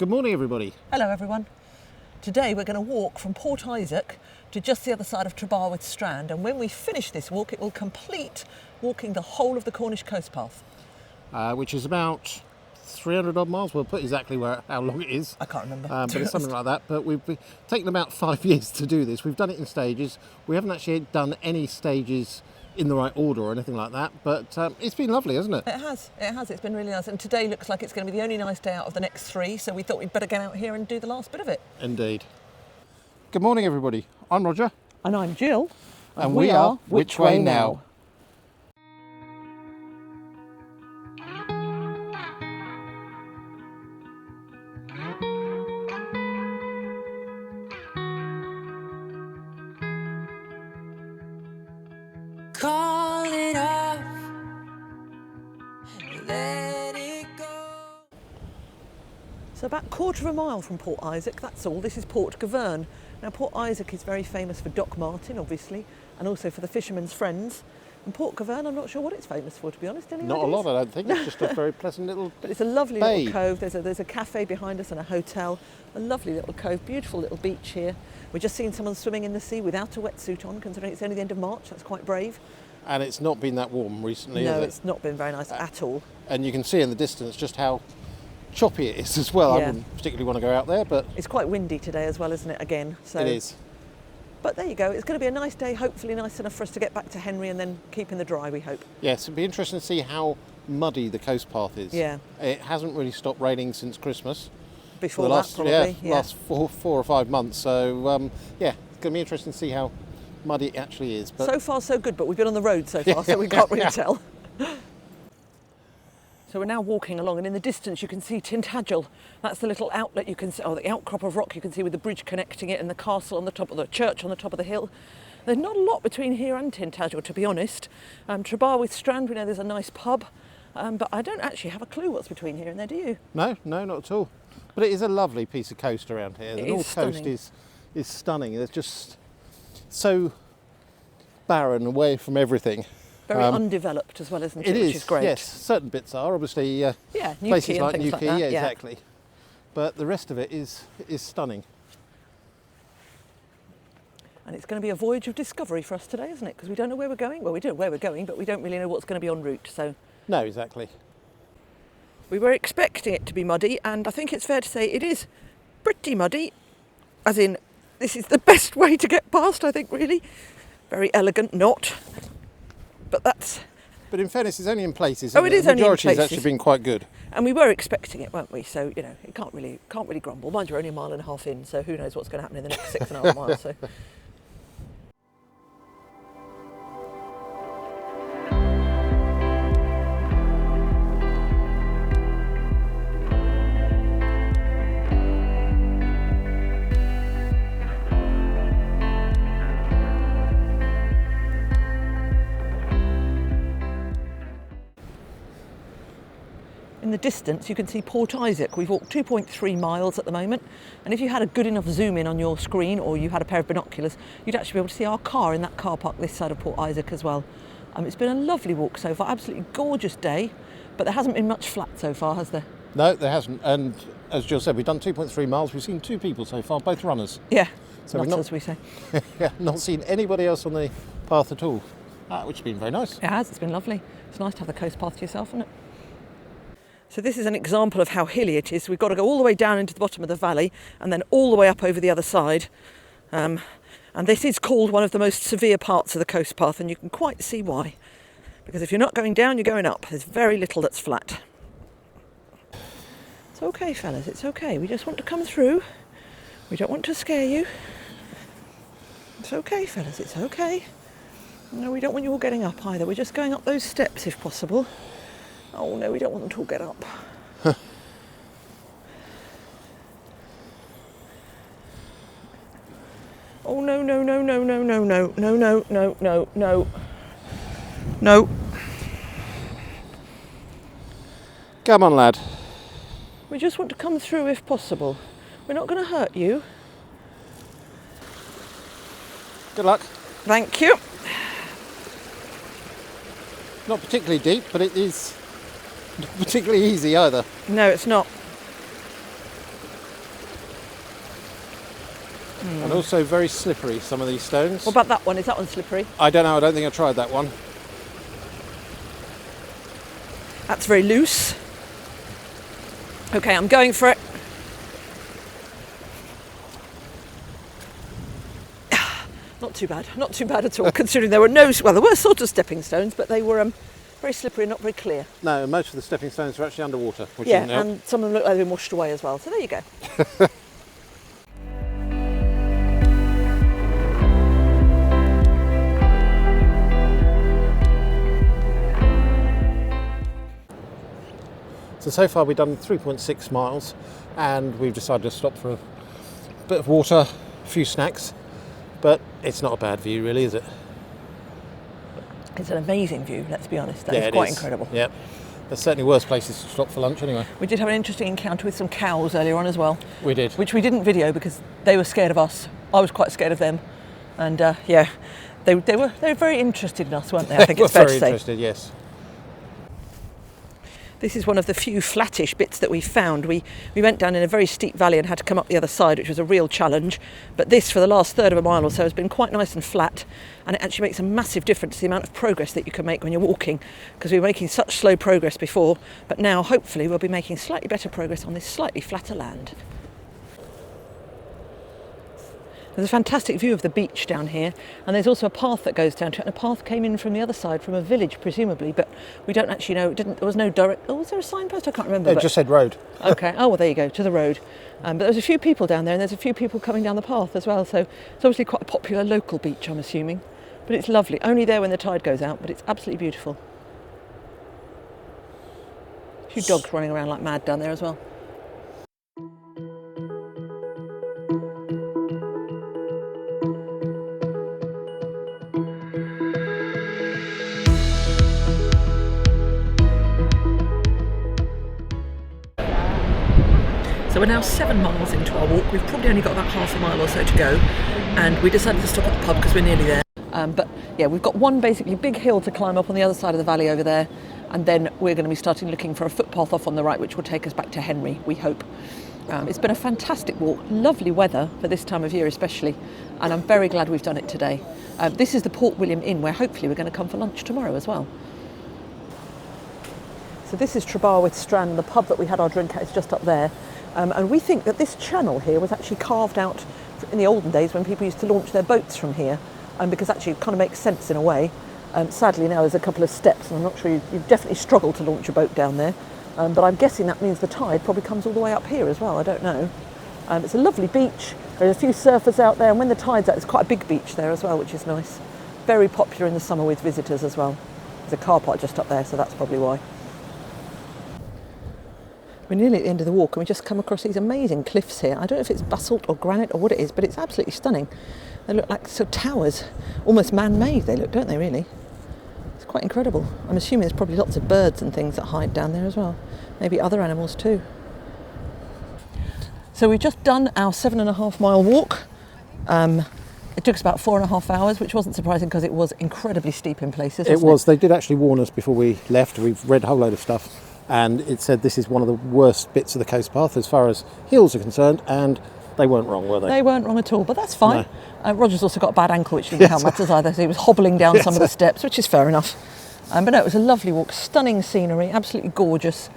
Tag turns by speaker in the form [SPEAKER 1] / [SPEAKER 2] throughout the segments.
[SPEAKER 1] Good morning, everybody.
[SPEAKER 2] Hello everyone. Today we're going to walk from Port Isaac to just the other side of Trebarwith Strand, and when we finish this walk it will complete walking the whole of the Cornish coast path.
[SPEAKER 1] Which is about 300 odd miles. We'll put exactly how long it is.
[SPEAKER 2] I can't remember.
[SPEAKER 1] But it's something like that. But we've taken about 5 years to do this. We've done it in stages. We haven't actually done any stages in the right order or anything like that, but it's been lovely, hasn't it?
[SPEAKER 2] It has, it's been really nice, and today looks like it's going to be the only nice day out of the next three, so we thought we'd better get out here and do the last bit of it.
[SPEAKER 1] Indeed. Good morning, everybody. I'm Roger.
[SPEAKER 2] And I'm Jill.
[SPEAKER 1] And we are Which Way Now?
[SPEAKER 3] Call it off, let it go.
[SPEAKER 2] So about a quarter of a mile from Port Isaac, that's all. This is Port Govern. Now Port Isaac is very famous for Doc Martin, obviously, and also for the Fisherman's Friends. And Port Govern, I'm not sure what it's famous for, to be honest. Any
[SPEAKER 1] Not
[SPEAKER 2] ideas?
[SPEAKER 1] a lot, I don't think. It's just a very pleasant little
[SPEAKER 2] But it's a lovely
[SPEAKER 1] bay.
[SPEAKER 2] little cove. There's a cafe behind us and a hotel. A lovely little cove, beautiful little beach here. We're just seeing someone swimming in the sea without a wetsuit on, considering it's only the end of March. That's quite brave.
[SPEAKER 1] And it's not been that warm recently,
[SPEAKER 2] No,
[SPEAKER 1] has it?
[SPEAKER 2] it's not been very nice at all.
[SPEAKER 1] And you can see in the distance just how choppy it is as well. I
[SPEAKER 2] Yeah.
[SPEAKER 1] wouldn't particularly want to go out there, but
[SPEAKER 2] It's quite windy today as well, isn't it, again? So,
[SPEAKER 1] it is.
[SPEAKER 2] But there you go. It's going to be a nice day, hopefully nice enough for us to get back to Henry and then keep in the dry, we hope.
[SPEAKER 1] Yes, it'd be interesting to see how muddy the coast path is.
[SPEAKER 2] Yeah.
[SPEAKER 1] It hasn't really stopped raining since Christmas.
[SPEAKER 2] Before
[SPEAKER 1] For the last,
[SPEAKER 2] that, probably.
[SPEAKER 1] last four or 5 months. So, it's going to be interesting to see how muddy it actually is. But
[SPEAKER 2] So far, so good, but we've been on the road so far, so we can't really tell. So we're now walking along, and in the distance you can see Tintagel. That's the little outlet you can see, or the outcrop of rock you can see with the bridge connecting it and the castle on the top of the church on the top of the hill. There's not a lot between here and Tintagel, to be honest. Trebarwith Strand, we know there's a nice pub, but I don't actually have a clue what's between here and there, do you?
[SPEAKER 1] No, not at all. But it is a lovely piece of coast around here. The
[SPEAKER 2] It
[SPEAKER 1] North
[SPEAKER 2] is
[SPEAKER 1] Coast
[SPEAKER 2] stunning.
[SPEAKER 1] is stunning. It's just so barren away from everything.
[SPEAKER 2] Very undeveloped as well, isn't it?
[SPEAKER 1] It is,
[SPEAKER 2] Which is great.
[SPEAKER 1] yes. Certain bits are, obviously,
[SPEAKER 2] Yeah,
[SPEAKER 1] places
[SPEAKER 2] Newquay and
[SPEAKER 1] like
[SPEAKER 2] things
[SPEAKER 1] Newquay,
[SPEAKER 2] like that.
[SPEAKER 1] yeah, exactly. But the rest of it is stunning.
[SPEAKER 2] And it's going to be a voyage of discovery for us today, isn't it? Because we don't know where we're going. Well, we know where we're going, but we don't really know what's going to be en route. So
[SPEAKER 1] No, exactly.
[SPEAKER 2] we were expecting it to be muddy, and I think it's fair to say it is pretty muddy. As in, this is the best way to get past, I think, really. Very elegant, not. But that's...
[SPEAKER 1] But in fairness, it's only in places.
[SPEAKER 2] Oh, it is
[SPEAKER 1] the
[SPEAKER 2] only in
[SPEAKER 1] majority has
[SPEAKER 2] places.
[SPEAKER 1] actually been quite good.
[SPEAKER 2] And we were expecting it, weren't we? So, you know, it can't really grumble. Mind you, we're only a mile and a half in, so who knows what's going to happen in the next 6.5 miles. So. In the distance you can see Port Isaac. We've walked 2.3 miles at the moment, and if you had a good enough zoom in on your screen or you had a pair of binoculars, you'd actually be able to see our car in that car park this side of Port Isaac as well. It's been a lovely walk so far, absolutely gorgeous day, but there hasn't been much flat so far, has there?
[SPEAKER 1] No, there hasn't. And as Jill said, we've done 2.3 miles. We've seen 2 people so far, both runners.
[SPEAKER 2] Yeah,
[SPEAKER 1] So
[SPEAKER 2] not
[SPEAKER 1] we've not-
[SPEAKER 2] as we say.
[SPEAKER 1] Yeah, not seen anybody else on the path at all, which has been very nice.
[SPEAKER 2] It has, it's been lovely. It's nice to have the coast path to yourself, isn't it? So this is an example of how hilly it is. We've got to go all the way down into the bottom of the valley and then all the way up over the other side. And this is called one of the most severe parts of the coast path, and you can quite see why. Because if you're not going down, you're going up. There's very little that's flat. It's okay, fellas, it's okay. We just want to come through. We don't want to scare you. It's okay, fellas, it's okay. No, we don't want you all getting up either. We're just going up those steps if possible. Oh no, we don't want them to all get up. Oh no, no, no, no, no, no, no, no, no, no, no, no. No.
[SPEAKER 1] Come on, lad.
[SPEAKER 2] We just want to come through if possible. We're not going to hurt you.
[SPEAKER 1] Good luck.
[SPEAKER 2] Thank you.
[SPEAKER 1] Not particularly deep, but it is not particularly easy either.
[SPEAKER 2] No, it's not.
[SPEAKER 1] And also very slippery, some of these stones.
[SPEAKER 2] What about that one? Is that one slippery?
[SPEAKER 1] I don't know, I don't think I tried that one.
[SPEAKER 2] That's very loose. Okay, I'm going for it. Not too bad, not too bad at all, considering there were there were sort of stepping stones, but they were very slippery and not very clear.
[SPEAKER 1] No, most of the stepping stones are actually underwater, which
[SPEAKER 2] Yeah,
[SPEAKER 1] didn't help.
[SPEAKER 2] and some of them look like they've been washed away as well, so there you go.
[SPEAKER 1] So far we've done 3.6 miles and we've decided to stop for a bit of water, a few snacks, but it's not a bad view really, is it?
[SPEAKER 2] It's an amazing view, let's be honest. That
[SPEAKER 1] Yeah,
[SPEAKER 2] is quite incredible.
[SPEAKER 1] Yeah, there's certainly worse places to stop for lunch anyway.
[SPEAKER 2] We did have an interesting encounter with some cows earlier on as well.
[SPEAKER 1] We did.
[SPEAKER 2] Which we didn't video because they were scared of us. I was quite scared of them. And yeah, they were very interested in us, weren't they? I think it's fair to
[SPEAKER 1] very
[SPEAKER 2] say.
[SPEAKER 1] interested, yes.
[SPEAKER 2] This is one of the few flattish bits that we found. We went down in a very steep valley and had to come up the other side, which was a real challenge. But this, for the last third of a mile or so, has been quite nice and flat. And it actually makes a massive difference to the amount of progress that you can make when you're walking, because we were making such slow progress before. But now, hopefully, we'll be making slightly better progress on this slightly flatter land. There's a fantastic view of the beach down here, and there's also a path that goes down to it, and a path came in from the other side, from a village presumably, but we don't actually know. There was no direct. Oh, was there a signpost? I can't remember.
[SPEAKER 1] It just said road.
[SPEAKER 2] Okay. Oh well, there you go, to the road. But there's a few people down there, and there's a few people coming down the path as well. So it's obviously quite a popular local beach, I'm assuming. But it's lovely. Only there when the tide goes out, but it's absolutely beautiful. A few dogs running around like mad down there as well. So we're now 7 miles into our walk. We've probably only got about half a mile or so to go, and we decided to stop at the pub because we're nearly there. But yeah, we've got one basically big hill to climb up on the other side of the valley over there, and then we're going to be starting looking for a footpath off on the right, which will take us back to Henry, we hope. It's been a fantastic walk, lovely weather for this time of year especially, and I'm very glad we've done it today. This is the Port William Inn, where hopefully we're going to come for lunch tomorrow as well. So this is Trebarwith Strand, the pub that we had our drink at is just up there. And we think that this channel here was actually carved out in the olden days when people used to launch their boats from here, because actually it kind of makes sense in a way. Sadly now there's a couple of steps, and I'm not sure you've definitely struggled to launch a boat down there, but I'm guessing that means the tide probably comes all the way up here as well, I don't know. It's a lovely beach, there's a few surfers out there, and when the tide's out it's quite a big beach there as well, which is nice. Very popular in the summer with visitors as well. There's a car park just up there, so that's probably why. We're nearly at the end of the walk and we just come across these amazing cliffs here. I don't know if it's basalt or granite or what it is, but it's absolutely stunning. They look like sort of towers, almost man-made they look, don't they really? It's quite incredible. I'm assuming there's probably lots of birds and things that hide down there as well. Maybe other animals too. So we've just done our 7.5 mile walk. It took us about 4.5 hours, which wasn't surprising because it was incredibly steep in places.
[SPEAKER 1] It was. They did actually warn us before we left. We've read a whole load of stuff. And it said this is one of the worst bits of the coast path as far as hills are concerned, and they weren't wrong, were they?
[SPEAKER 2] They weren't wrong at all, but that's fine.
[SPEAKER 1] No.
[SPEAKER 2] Roger's also got a bad ankle, which didn't help matters either, so he was hobbling down some of the steps, which is fair enough. But no, it was a lovely walk, stunning scenery, absolutely gorgeous.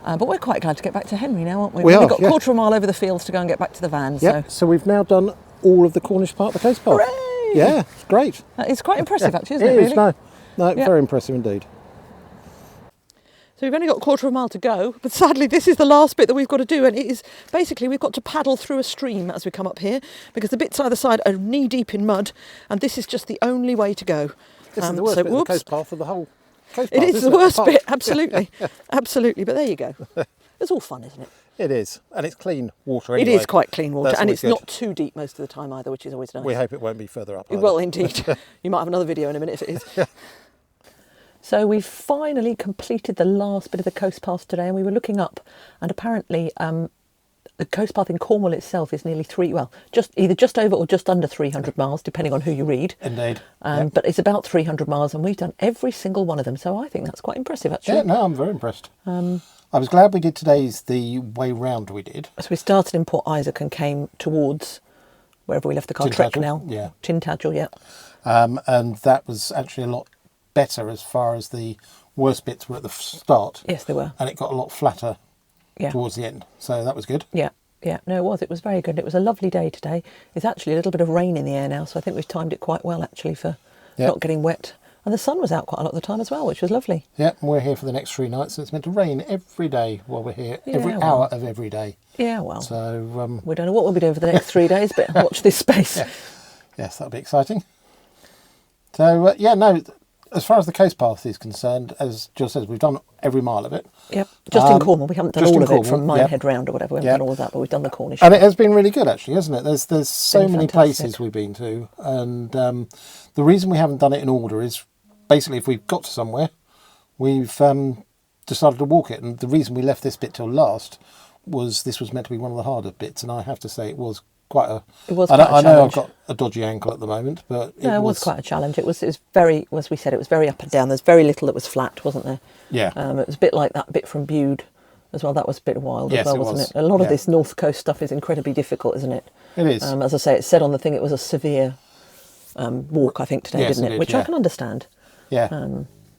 [SPEAKER 2] But we're quite glad to get back to Henry now, aren't we? We've got a quarter of a mile over the fields to go and get back to the van.
[SPEAKER 1] Yep. So we've now done all of the Cornish part of the coast path.
[SPEAKER 2] Hooray!
[SPEAKER 1] Yeah, it's great.
[SPEAKER 2] It's quite impressive, actually, isn't it?
[SPEAKER 1] It
[SPEAKER 2] Really?
[SPEAKER 1] is, no, very impressive indeed.
[SPEAKER 2] So we've only got a quarter of a mile to go, but sadly this is the last bit that we've got to do, and it is basically we've got to paddle through a stream as we come up here, because the bits either side are knee deep in mud, and this is just the only way to go.
[SPEAKER 1] This is the worst bit of the coast path of the whole coast path.
[SPEAKER 2] It is the worst bit, absolutely, absolutely, but there you go. It's all fun, isn't it?
[SPEAKER 1] It is, and it's clean water anyway.
[SPEAKER 2] It is quite clean water, and it's
[SPEAKER 1] good.
[SPEAKER 2] Not too deep most of the time either, which is always nice.
[SPEAKER 1] We hope it won't be further up either.
[SPEAKER 2] Well, indeed. You might have another video in a minute if it is. So we've finally completed the last bit of the coast path today, and we were looking up, and apparently the coast path in Cornwall itself is nearly either just over or just under 300 miles, depending on who you read.
[SPEAKER 1] Indeed.
[SPEAKER 2] But it's about 300 miles, and we've done every single one of them, so I think that's quite impressive, actually.
[SPEAKER 1] Yeah, no, I'm very impressed. I was glad we did today's the way round we did.
[SPEAKER 2] So we started in Port Isaac and came towards wherever we left the car, Trek Canal.
[SPEAKER 1] Yeah.
[SPEAKER 2] Tintagel, yeah.
[SPEAKER 1] And that was actually a lot better as far as the worst bits were at the start.
[SPEAKER 2] Yes, they were.
[SPEAKER 1] And it got a lot flatter
[SPEAKER 2] Yeah.
[SPEAKER 1] towards the end. So that was good.
[SPEAKER 2] Yeah, yeah. No, it was. It was very good. It was a lovely day today. There's actually a little bit of rain in the air now, so I think we've timed it quite well, actually, for not getting wet. And the sun was out quite a lot of the time as well, which was lovely.
[SPEAKER 1] Yeah, and we're here for the next 3 nights, so it's meant to rain every day while we're here,
[SPEAKER 2] Yeah,
[SPEAKER 1] every hour of every day.
[SPEAKER 2] Yeah, well.
[SPEAKER 1] So,
[SPEAKER 2] we don't know what we'll be doing for the next 3 days, but watch this space.
[SPEAKER 1] yes, that'll be exciting. So, yeah, no, as far as the coast path is concerned, as Jill says, we've done every mile of it.
[SPEAKER 2] Yep, just in Cornwall. We haven't done all of it from Minehead round or whatever. We haven't done all of that, but we've done the Cornish.
[SPEAKER 1] And it has been really good, actually, hasn't it? There's so many
[SPEAKER 2] fantastic.
[SPEAKER 1] places we've been to. And the reason we haven't done it in order is basically if we've got to somewhere, we've decided to walk it. And the reason we left this bit till last was this was meant to be one of the harder bits. And I have to say it was quite a...
[SPEAKER 2] It was quite a challenge.
[SPEAKER 1] I know I've got a dodgy ankle at the moment, but
[SPEAKER 2] it was quite a challenge. It was very, as we said, it was very up and down. There's very little that was flat, wasn't there?
[SPEAKER 1] Yeah.
[SPEAKER 2] It was a bit like that bit from Bude as well. That was a bit wild as well, wasn't it? A lot of this North Coast stuff is incredibly difficult, isn't it?
[SPEAKER 1] It is.
[SPEAKER 2] As I say, it said on the thing it was a severe walk, I think, today, didn't it? Which I can understand.
[SPEAKER 1] Yeah.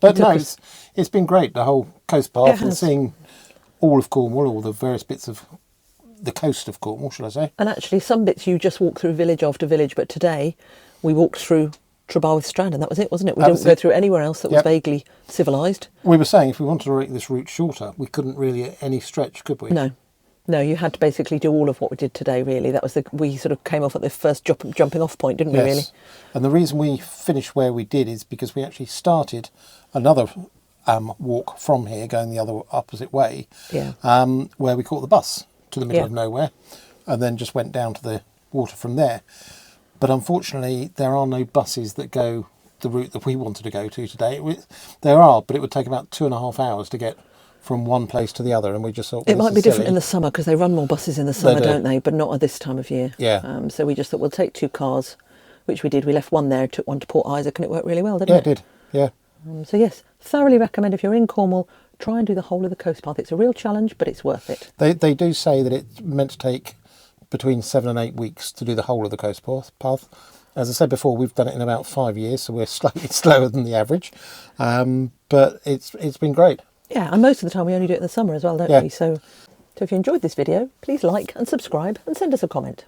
[SPEAKER 1] But no, it's been great, the whole coast path, and seeing all of Cornwall, all the various bits of the coast of Cornwall, should I say.
[SPEAKER 2] And actually, some bits you just walk through village after village, but today we walked through Trebarwith Strand, and that was it, wasn't it? We didn't go through anywhere else that was vaguely civilised.
[SPEAKER 1] We were saying if we wanted to make this route shorter, we couldn't really at any stretch, could we?
[SPEAKER 2] No, you had to basically do all of what we did today, really. That was we sort of came off at the first jumping off point, didn't we, really?
[SPEAKER 1] And the reason we finished where we did is because we actually started another walk from here, going the other opposite way, where we caught the bus to the middle of nowhere, and then just went down to the water from there. But unfortunately, there are no buses that go the route that we wanted to go to today. There are, but it would take about 2.5 hours to get from one place to the other, and we just thought
[SPEAKER 2] it might be different in the summer because they run more buses in the summer, don't they? But not at this time of year.
[SPEAKER 1] Yeah.
[SPEAKER 2] So we just thought we'll take 2 cars, which we did. We left one there, took one to Port Isaac, and it worked really well, didn't it?
[SPEAKER 1] Yeah, it did. Yeah.
[SPEAKER 2] So yes, thoroughly recommend if you're in Cornwall, try and do the whole of the coast path. It's a real challenge, but it's worth it.
[SPEAKER 1] They do say that it's meant to take between 7 and 8 weeks to do the whole of the coast path. As I said before, we've done it in about 5 years, so we're slightly slower than the average. But it's been great.
[SPEAKER 2] Yeah, and most of the time we only do it in the summer as well, don't we? So if you enjoyed this video, please like and subscribe and send us a comment.